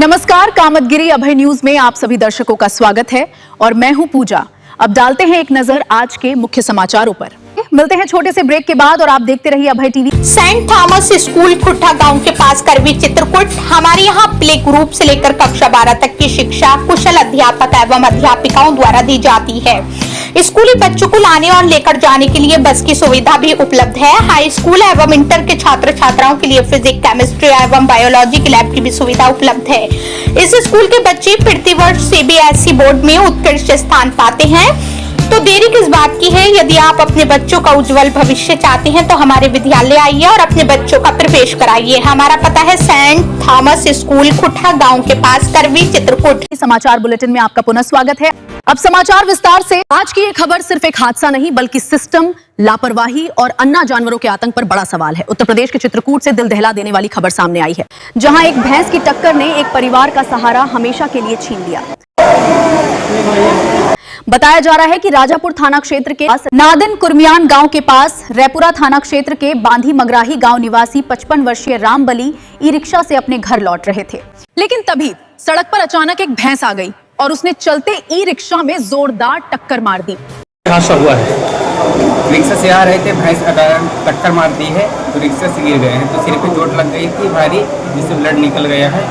नमस्कार, कामतगिरी अभय न्यूज में आप सभी दर्शकों का स्वागत है और मैं हूं पूजा। अब डालते हैं एक नजर आज के मुख्य समाचारों पर। मिलते हैं छोटे से ब्रेक के बाद और आप देखते रहिए अभय टीवी। सेंट थॉमस स्कूल खुट्टा गांव के पास करवी चित्रकूट। हमारे यहाँ प्ले ग्रुप से लेकर कक्षा 12 तक की शिक्षा कुशल अध्यापक एवं अध्यापिकाओं द्वारा दी जाती है। स्कूली बच्चों को लाने और लेकर जाने के लिए बस की सुविधा भी उपलब्ध है। हाई स्कूल एवं इंटर के छात्र छात्राओं के लिए फिजिक्स, केमिस्ट्री एवं बायोलॉजी की लैब की भी सुविधा उपलब्ध है। इस स्कूल के बच्चे प्रतिवर्ष सीबीएसई बोर्ड में उत्कृष्ट स्थान पाते हैं। तो देरी किस बात की है? यदि आप अपने बच्चों का उज्जवल भविष्य चाहते हैं तो हमारे विद्यालय आइए और अपने बच्चों का प्रवेश कराइए। हमारा पता है सेंट थॉमस स्कूल खुट्टा गांव के पास करवी चित्रकूट। समाचार बुलेटिन में आपका पुनः स्वागत है। अब समाचार विस्तार से। आज की ये खबर सिर्फ एक हादसा नहीं बल्कि सिस्टम, लापरवाही और अन्ना जानवरों के आतंक पर बड़ा सवाल है। उत्तर प्रदेश के चित्रकूट से दिल दहला देने वाली खबर सामने आई है, जहां एक भैंस की टक्कर ने एक परिवार का सहारा हमेशा के लिए छीन लिया। बताया जा रहा है कि राजापुर थाना क्षेत्र के नादिन कुर्मियान गांव के पास रैपुरा थाना क्षेत्र के बांधी मगराही गांव निवासी 55 वर्षीय रामबली ई रिक्शा से अपने घर लौट रहे थे। लेकिन तभी सड़क पर अचानक एक भैंस आ गई और उसने चलते ई रिक्शा में जोरदार टक्कर मार दी। हादसा हुआ है, रिक्शा से आ रहे थे, भैंस टक्कर मार दी है तो रिक्शा से गिर गए हैं, तो सिर पे चोट लग गई थी भारी, जिससे ब्लड निकल गया है।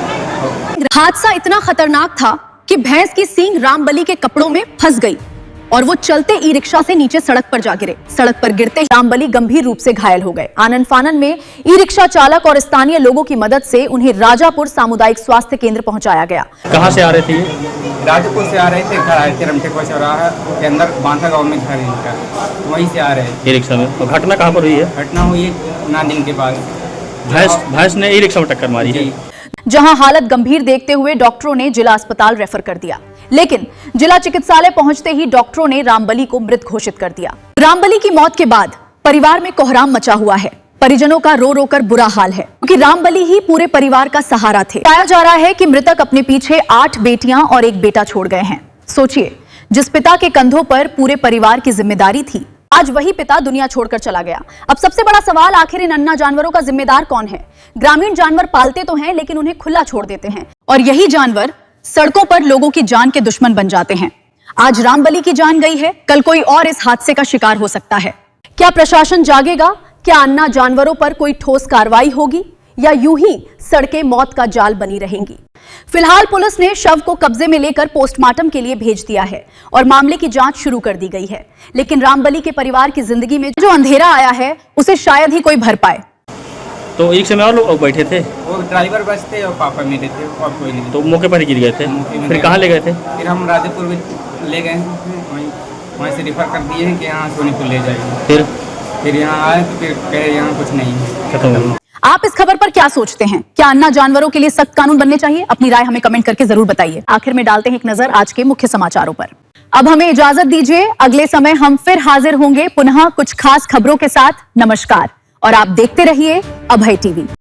हादसा इतना खतरनाक था कि भैंस की सींग रामबली के कपड़ों में फंस गई और वो चलते ई रिक्शा से नीचे सड़क पर जा गिरे। सड़क पर गिरते ही रामबली गंभीर रूप से घायल हो गए। आनन फानन में ई रिक्शा चालक और स्थानीय लोगों की मदद से उन्हें राजापुर सामुदायिक स्वास्थ्य केंद्र पहुंचाया गया। कहां से आ रहे थे? राजापुर से आ रहे थे, घर आए थे रमटेकवा चौराहा के अंदर बांधा गांव में घर है इनका, तो वहीं से आ रहे थे ई रिक्शा में। तो घटना कहां पर हुई है? घटना हुई है नादिन के पास। भैंस ने ई रिक्शा में टक्कर मारी है, जहां हालत गंभीर देखते हुए डॉक्टरों ने जिला अस्पताल रेफर कर दिया। लेकिन जिला चिकित्सालय पहुंचते ही डॉक्टरों ने रामबली को मृत घोषित कर दिया। रामबली की मौत के बाद परिवार में कोहराम मचा हुआ है। परिजनों का रो रो कर बुरा हाल है, क्योंकि रामबली ही पूरे परिवार का सहारा थे। बताया जा रहा है कि मृतक अपने पीछे 8 बेटियां और एक बेटा छोड़ गए हैं। सोचिए, जिस पिता के कंधों पर पूरे परिवार की जिम्मेदारी थी, आज वही पिता दुनिया छोड़कर चला गया। अब सबसे बड़ा सवाल, आखिर इन अन्ना जानवरों का जिम्मेदार कौन है? ग्रामीण जानवर पालते तो हैं, लेकिन उन्हें खुला छोड़ देते हैं और यही जानवर सड़कों पर लोगों की जान के दुश्मन बन जाते हैं। आज रामबली की जान गई है, कल कोई और इस हादसे का शिकार हो सकता है। क्या प्रशासन जागेगा? क्या अन्ना जानवरों पर कोई ठोस कार्रवाई होगी या यूं ही सड़कें मौत का जाल बनी रहेंगी? फिलहाल पुलिस ने शव को कब्जे में लेकर पोस्टमार्टम के लिए भेज दिया है और मामले की जांच शुरू कर दी गई है। लेकिन रामबली के परिवार की जिंदगी में जो अंधेरा आया है उसे शायद ही कोई भर पाए। तो एक समय और लोग बैठे थे? वो ड्राइवर बस थे और पापा मेरे थे और कोई नहीं। तो मौके पर ही गिर गए थे? फिर कहाँ ले गए थे? फिर हम राजापुर में ले गए, वहीं से रिफर कर दिए हैं कि यहाँ सोनीपुर ले जाएंगे। फिर यहाँ आए तो फिर कहे यहाँ कुछ नहीं है, खत्म हो। आप इस खबर पर क्या सोचते हैं? क्या अन्ना जानवरों के लिए सख्त कानून बनने चाहिए? अपनी राय हमें कमेंट करके जरूर बताइए। आखिर में डालते हैं एक नजर आज के मुख्य समाचारों पर। अब हमें इजाजत दीजिए, अगले समय हम फिर हाजिर होंगे पुनः कुछ खास खबरों के साथ। नमस्कार और आप देखते रहिए अभय टीवी।